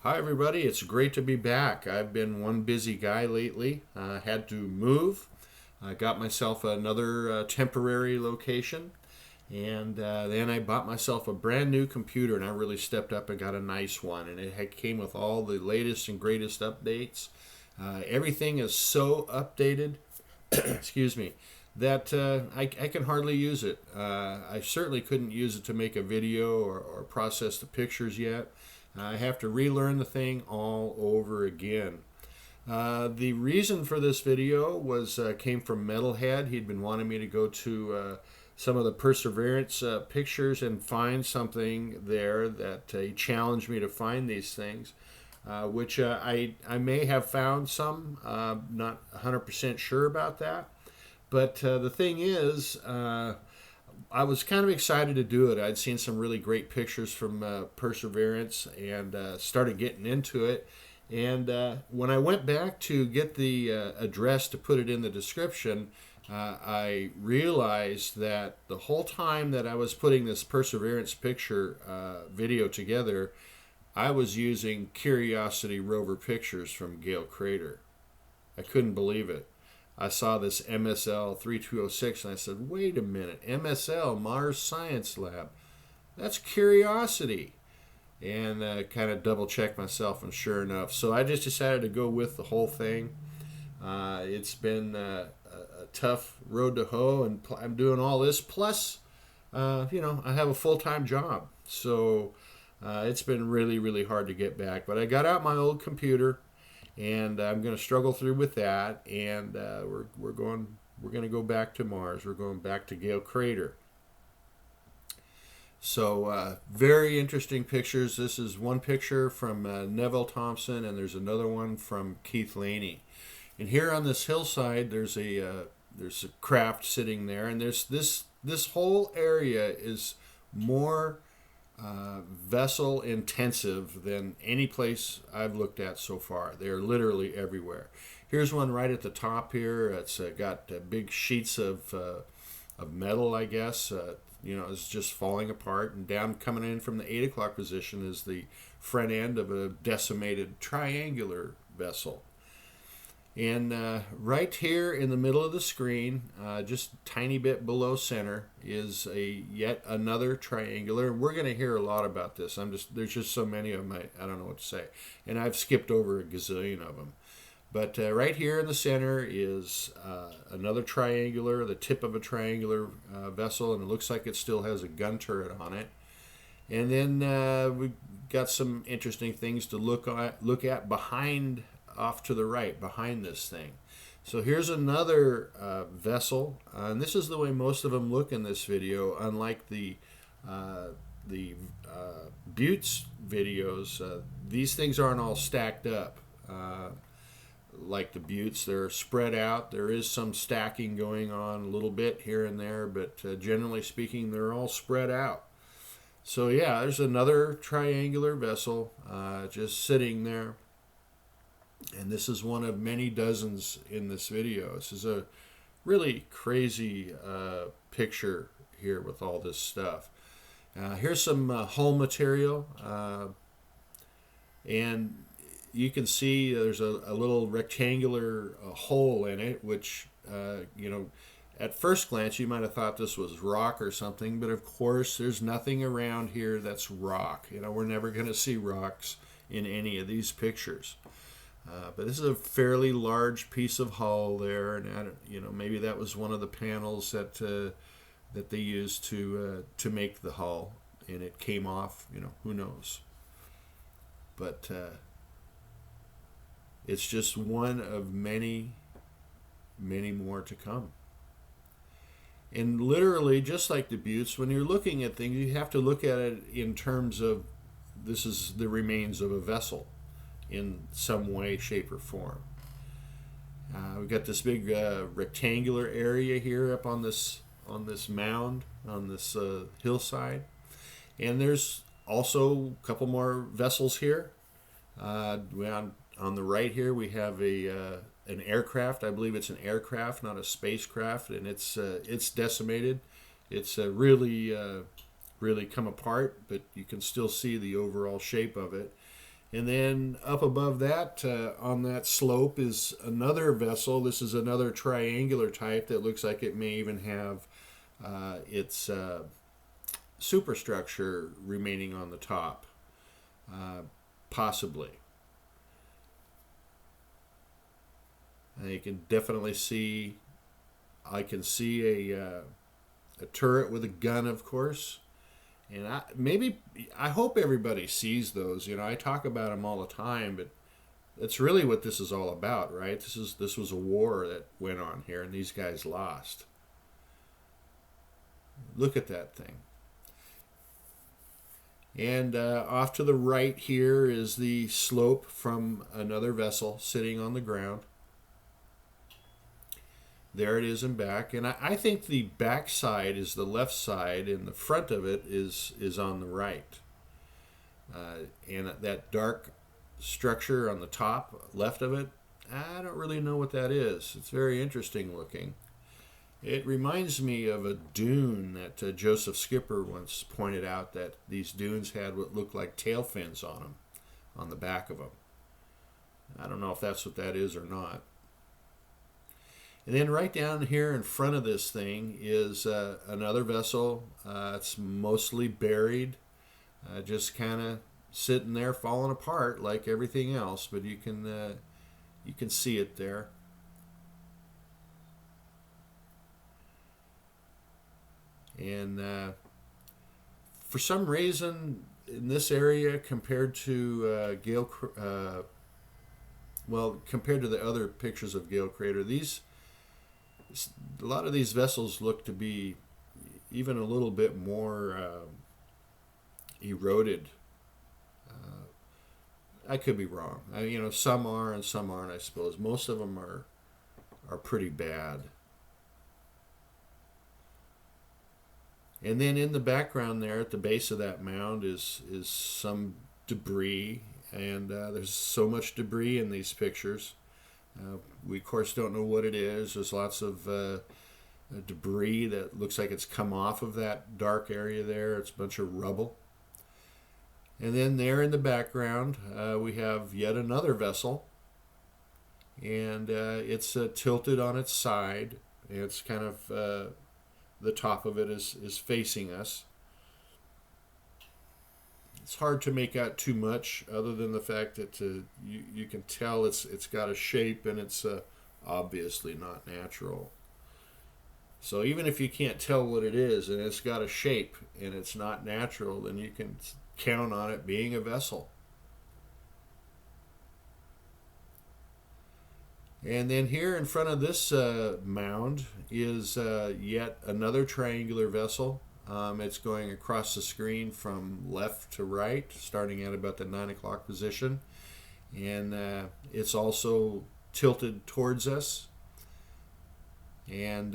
Hi, everybody. It's great to be back. I've been one busy guy lately. Had to move. I got myself another temporary location, and then I bought myself a brand new computer, and I really stepped up and got a nice one. And came with all the latest and greatest updates. Everything is so updated, excuse me, that I can hardly use it. I certainly couldn't use it to make a video or process the pictures yet. I have to relearn the thing all over again. The reason for this video was came from Metalhead. He'd been wanting me to go to some of the Perseverance pictures and find something there that he challenged me to find these things, which I may have found some. Not 100% sure about that. But the thing is, I was kind of excited to do it. I'd seen some really great pictures from Perseverance and started getting into it. And when I went back to get the address to put it in the description, I realized that the whole time that I was putting this Perseverance picture video together, I was using Curiosity rover pictures from Gale Crater. I couldn't believe it. I saw this MSL 3206 and I said, wait a minute, MSL, Mars Science Lab, that's Curiosity. And kind of double checked myself, and sure enough. So I just decided to go with the whole thing. It's been a tough road to hoe, and I'm doing all this. Plus, I have a full-time job. So it's been really, really hard to get back. But I got out my old computer, and I'm going to struggle through with that. And we're going to go back to Mars. We're going back to Gale Crater. So very interesting pictures. This is one picture from Neville Thompson, and there's another one from Kieth Laney. And here on this hillside, there's a craft sitting there, and there's this whole area is more vessel intensive than any place I've looked at so far. They're literally everywhere. Here's one right at the top here. It's got big sheets of metal, I guess. It's just falling apart, and down coming in from the 8 o'clock position is the front end of a decimated triangular vessel. And right here in the middle of the screen, just a tiny bit below center, is yet another triangular. And we're going to hear a lot about this. There's just so many of them, I don't know what to say. And I've skipped over a gazillion of them. But right here in the center is another triangular, the tip of a triangular vessel, and it looks like it still has a gun turret on it. And then we've got some interesting things to look at behind, off to the right, behind this thing. So here's another vessel, and this is the way most of them look in this video, unlike the Buttes videos. These things aren't all stacked up. Like the Buttes, they're spread out. There is some stacking going on a little bit here and there, but generally speaking, they're all spread out. So yeah, there's another triangular vessel just sitting there. And this is one of many dozens in this video. This is a really crazy picture here with all this stuff. Here's some hull material. And you can see there's a little rectangular hole in it, which, at first glance you might have thought this was rock or something, but of course there's nothing around here that's rock. We're never going to see rocks in any of these pictures. But this is a fairly large piece of hull there, and maybe that was one of the panels that they used to make the hull, and it came off. Who knows? But it's just one of many, many more to come. And literally, just like the Buttes, when you're looking at things, you have to look at it in terms of this is the remains of a vessel in some way, shape, or form. We've got this big rectangular area here up on this mound, on this hillside. And there's also a couple more vessels here. On the right here, we have an aircraft. I believe it's an aircraft, not a spacecraft, and it's decimated. It's really come apart, but you can still see the overall shape of it. And then up above that, on that slope, is another vessel. This is another triangular type that looks like it may even have its superstructure remaining on the top, possibly. You can definitely see, I can see a turret with a gun, of course. And I hope everybody sees those. You know, I talk about them all the time, but that's really what this is all about, right? This was a war that went on here, and these guys lost. Look at that thing. And off to the right here is the slope from another vessel sitting on the ground. There it is in back, and I think the back side is the left side, and the front of it is on the right. And that dark structure on the top left of it, I don't really know what that is. It's very interesting looking. It reminds me of a dune that Joseph Skipper once pointed out, that these dunes had what looked like tail fins on them, on the back of them. I don't know if that's what that is or not. And then right down here in front of this thing is another vessel. It's mostly buried, just kind of sitting there falling apart like everything else, but you can see it there. And for some reason in this area, compared to compared to the other pictures of Gale Crater, a lot of these vessels look to be even a little bit more eroded. I could be wrong. Some are and some aren't, I suppose. Most of them are pretty bad. And then in the background there at the base of that mound is some debris, and there's so much debris in these pictures. We, of course, don't know what it is. There's lots of debris that looks like it's come off of that dark area there. It's a bunch of rubble. And then there in the background, we have yet another vessel. And it's tilted on its side. It's kind of, the top of it is facing us. It's hard to make out too much, other than the fact that you can tell it's got a shape, and it's obviously not natural. So even if you can't tell what it is, and it's got a shape and it's not natural, then you can count on it being a vessel. And then here in front of this mound is yet another triangular vessel. It's going across the screen from left to right, starting at about the 9 o'clock position. And it's also tilted towards us. And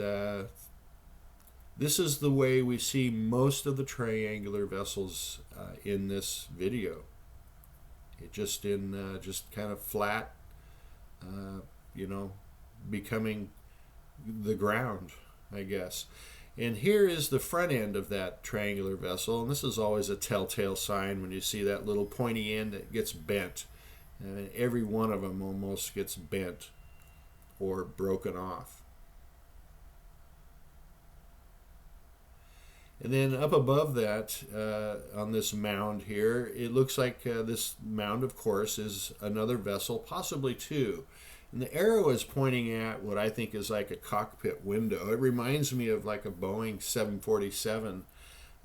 this is the way we see most of the triangular vessels in this video. It just kind of flat, becoming the ground, I guess. And here is the front end of that triangular vessel, and this is always a telltale sign when you see that little pointy end that gets bent. And every one of them almost gets bent or broken off. And then up above that, on this mound here, it looks like this mound, of course, is another vessel, possibly two. And the arrow is pointing at what I think is like a cockpit window. It reminds me of like a Boeing 747.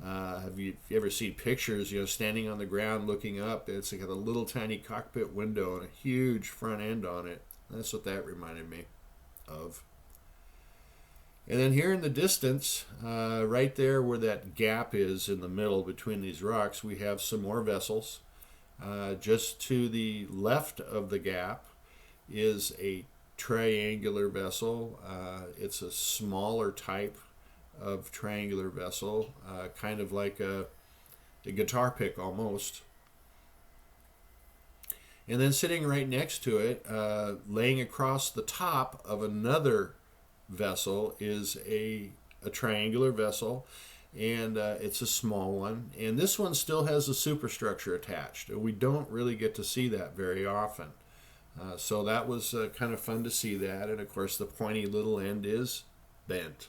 Have you ever seen pictures, standing on the ground looking up? It's like a little tiny cockpit window and a huge front end on it. That's what that reminded me of. And then here in the distance, right there where that gap is in the middle between these rocks, we have some more vessels. Just to the left of the gap is a triangular vessel. It's a smaller type of triangular vessel, kind of like a guitar pick almost. And then sitting right next to it, laying across the top of another vessel, is a triangular vessel. and it's a small one. And this one still has a superstructure attached. We don't really get to see that very often. So that was kind of fun to see that. And of course, the pointy little end is bent.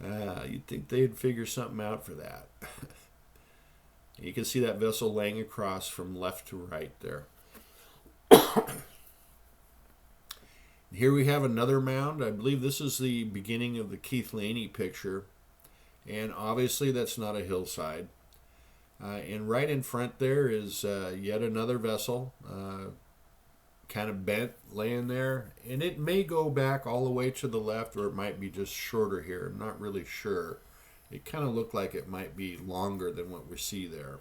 You'd think they'd figure something out for that. You can see that vessel laying across from left to right there. Here we have another mound. I believe this is the beginning of the Keith Laney picture. And obviously that's not a hillside. And right in front there is yet another vessel, kind of bent, laying there. And it may go back all the way to the left, or it might be just shorter here. I'm not really sure. It kind of looked like it might be longer than what we see there.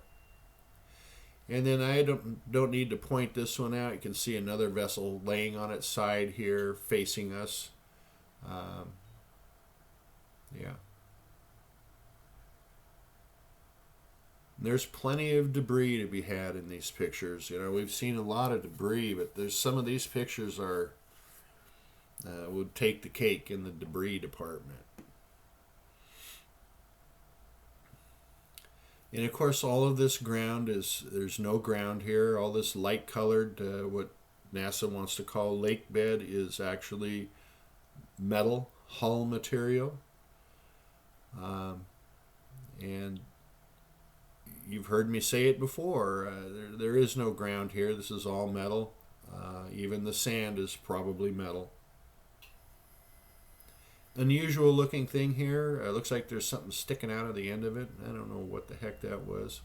And then I don't need to point this one out. You can see another vessel laying on its side here, facing us. Yeah. There's plenty of debris to be had in these pictures. You know, we've seen a lot of debris, but there's some of these pictures are would take the cake in the debris department. And of course, all of this ground there's no ground here. All this light colored, what NASA wants to call lake bed, is actually metal hull material. And you've heard me say it before, there is no ground here. This is all metal. Even the sand is probably metal. Unusual looking thing here. Looks like there's something sticking out of the end of it. I don't know what the heck that was.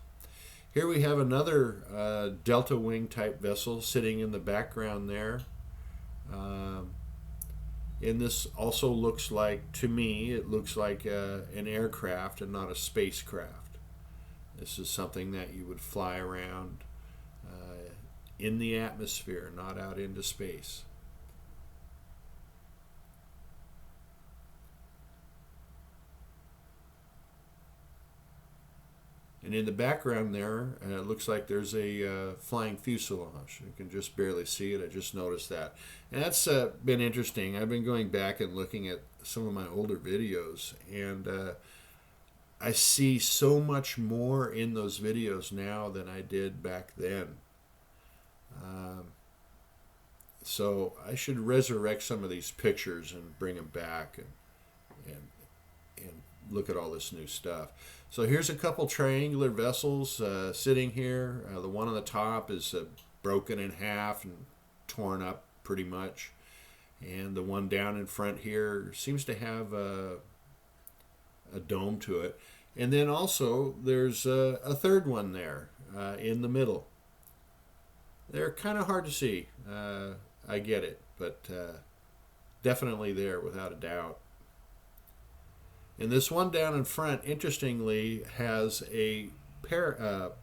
Here we have another delta wing type vessel sitting in the background there. And this also looks like, to me, it looks like an aircraft and not a spacecraft. This is something that you would fly around in the atmosphere, not out into space. And in the background there, it looks like there's a flying fuselage. You can just barely see it. I just noticed that. And that's been interesting. I've been going back and looking at some of my older videos, and I see so much more in those videos now than I did back then. So I should resurrect some of these pictures and bring them back and look at all this new stuff. So here's a couple triangular vessels sitting here. The one on the top is broken in half and torn up pretty much. And the one down in front here seems to have a dome to it. And then also there's a third one there in the middle. They're kind of hard to see. I get it, but definitely there without a doubt. And this one down in front, interestingly, has a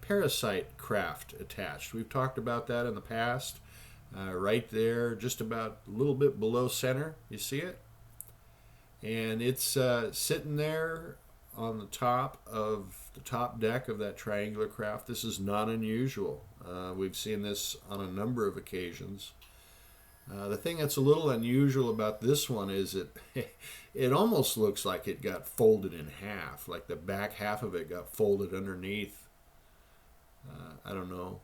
parasite craft attached. We've talked about that in the past. Right there, just about a little bit below center. You see it? And it's sitting there on the top of the top deck of that triangular craft. This is not unusual. We've seen this on a number of occasions. The thing that's a little unusual about this one is it almost looks like it got folded in half, like the back half of it got folded underneath. I don't know.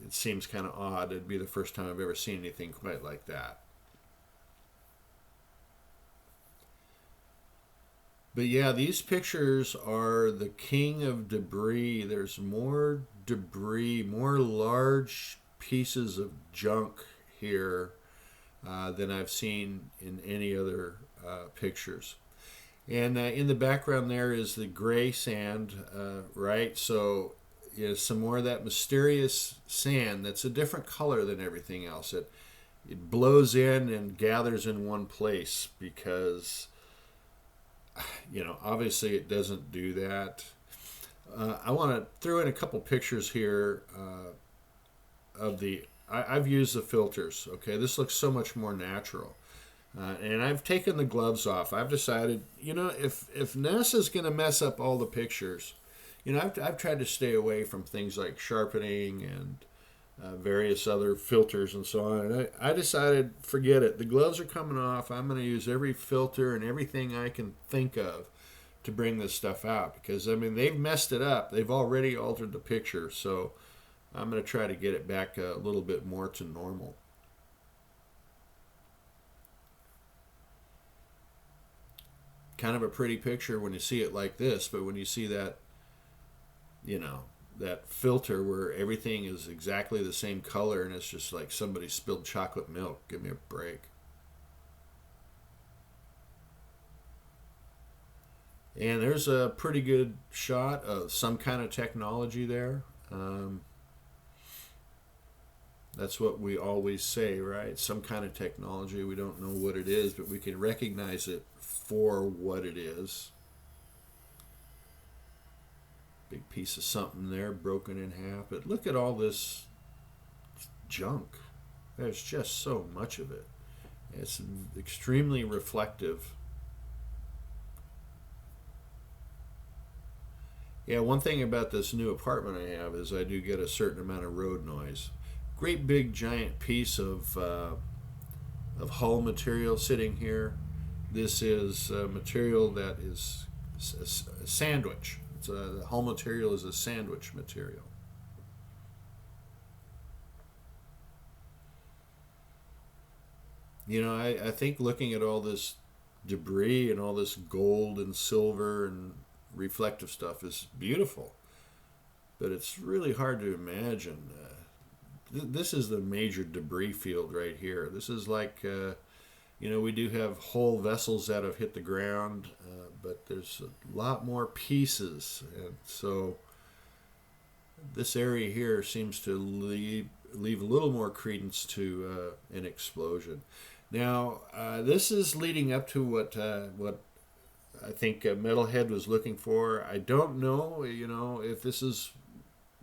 It seems kind of odd. It'd be the first time I've ever seen anything quite like that. But yeah, these pictures are the king of debris. There's more debris, more large pieces of junk here than I've seen in any other pictures. And in the background there is the gray sand, right? So some more of that mysterious sand that's a different color than everything else. It blows in and gathers in one place because, obviously it doesn't do that. I want to throw in a couple pictures here of I've used the filters, okay? This looks so much more natural. And I've taken the gloves off. I've decided, if NASA's going to mess up all the pictures, I've tried to stay away from things like sharpening and various other filters and so on. And I decided, forget it. The gloves are coming off. I'm going to use every filter and everything I can think of to bring this stuff out, because I mean they've messed it up. They've already altered the picture, so I'm going to try to get it back a little bit more to normal. Kind of a pretty picture when you see it like this, but when you see that, that filter where everything is exactly the same color and it's just like somebody spilled chocolate milk, give me a break. And there's a pretty good shot of some kind of technology there. That's what we always say, right? Some kind of technology. We don't know what it is, but we can recognize it for what it is. Big piece of something there, broken in half. But look at all this junk. There's just so much of it. It's extremely reflective. Yeah, one thing about this new apartment I have is I do get a certain amount of road noise. Great big giant piece of hull material sitting here. This is material that is a sandwich. The hull material is a sandwich material. I think looking at all this debris and all this gold and silver and reflective stuff is beautiful, but it's really hard to imagine. This is the major debris field right here. This is like, we do have whole vessels that have hit the ground, but there's a lot more pieces. And so this area here seems to leave a little more credence to an explosion. Now, this is leading up to what I think Metalhead was looking for. I don't know, if this is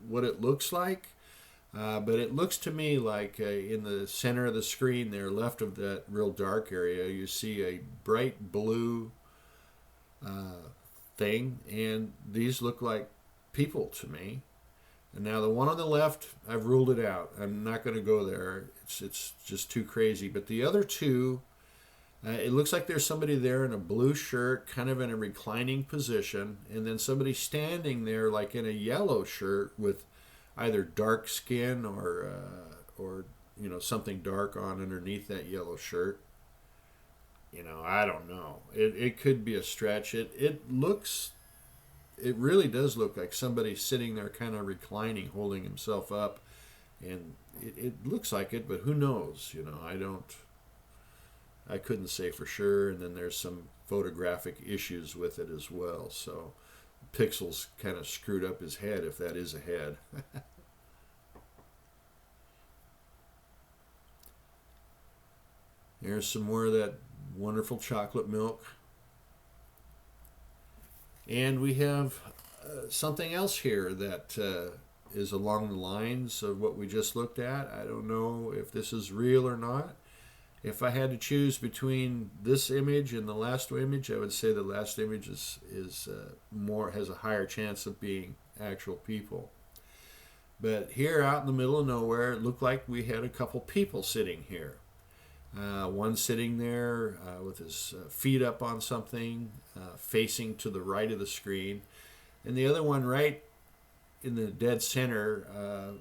what it looks like. But it looks to me like in the center of the screen there, left of that real dark area, you see a bright blue thing, and these look like people to me. And now the one on the left, I've ruled it out. I'm not going to go there. It's just too crazy. But the other two, it looks like there's somebody there in a blue shirt, kind of in a reclining position, and then somebody standing there like in a yellow shirt with either dark skin or something dark on underneath that yellow shirt. I don't know. It could be a stretch. It really does look like somebody sitting there kind of reclining, holding himself up, and it looks like it, but who knows? I couldn't say for sure. And then there's some photographic issues with it as well, so Pixel's kind of screwed up his head, if that is a head. There's some more of that wonderful chocolate milk. And we have something else here that is along the lines of what we just looked at. I don't know if this is real or not. If I had to choose between this image and the last image, I would say the last image is has a higher chance of being actual people. But here out in the middle of nowhere, it looked like we had a couple people sitting here. One sitting there with his feet up on something, facing to the right of the screen, and the other one right in the dead center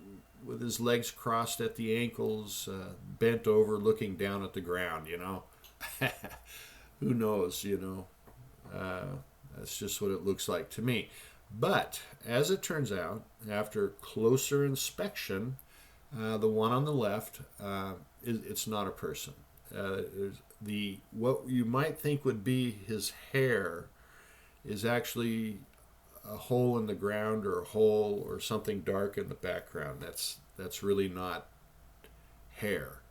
with his legs crossed at the ankles, bent over, looking down at the ground, Who knows, That's just what it looks like to me. But, as it turns out, after closer inspection, the one on the left, it's not a person. What you might think would be his hair is actually a hole in the ground, or a hole or something dark in the background. That's really not hair.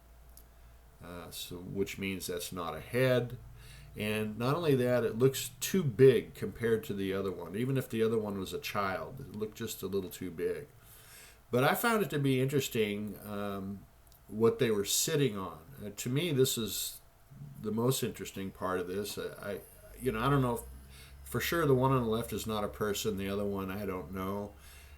Which means that's not a head. And not only that, it looks too big compared to the other one. Even if the other one was a child, it looked just a little too big. But I found it to be interesting what they were sitting on. To me, this is the most interesting part of this. I don't know if, for sure the one on the left is not a person. The other one, I don't know.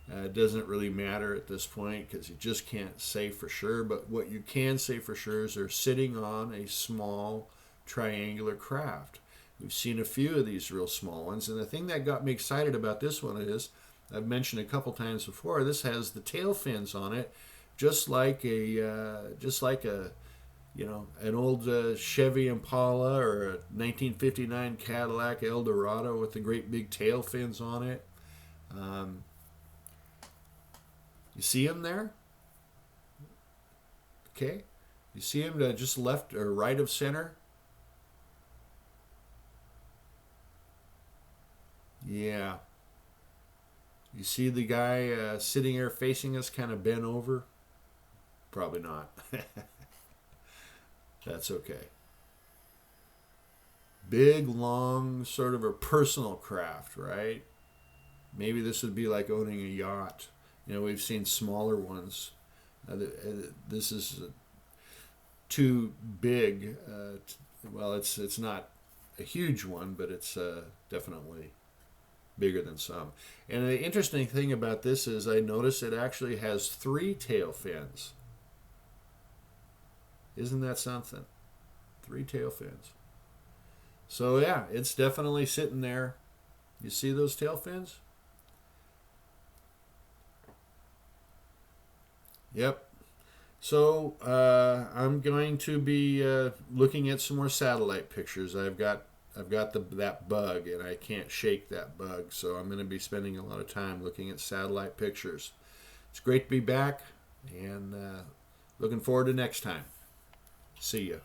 It doesn't really matter at this point because you just can't say for sure. But what you can say for sure is they're sitting on a small triangular craft. We've seen a few of these real small ones, and the thing that got me excited about this one is, I've mentioned a couple times before, this has the tail fins on it, just like a an old Chevy Impala or a 1959 Cadillac Eldorado with the great big tail fins on it. You see them there? Okay. You see them to just left or right of center? Yeah. You see the guy sitting there facing us kind of bent over? Probably not. That's okay. Big, long, sort of a personal craft, right? Maybe this would be like owning a yacht. We've seen smaller ones. This is too big. Well, it's not a huge one, but it's definitely bigger than some. And the interesting thing about this is I notice it actually has 3 tail fins. Isn't that something? 3 tail fins. So yeah, it's definitely sitting there. You see those tail fins? Yep. So I'm going to be looking at some more satellite pictures. I've got that bug, and I can't shake that bug. So I'm going to be spending a lot of time looking at satellite pictures. It's great to be back, and looking forward to next time. See ya.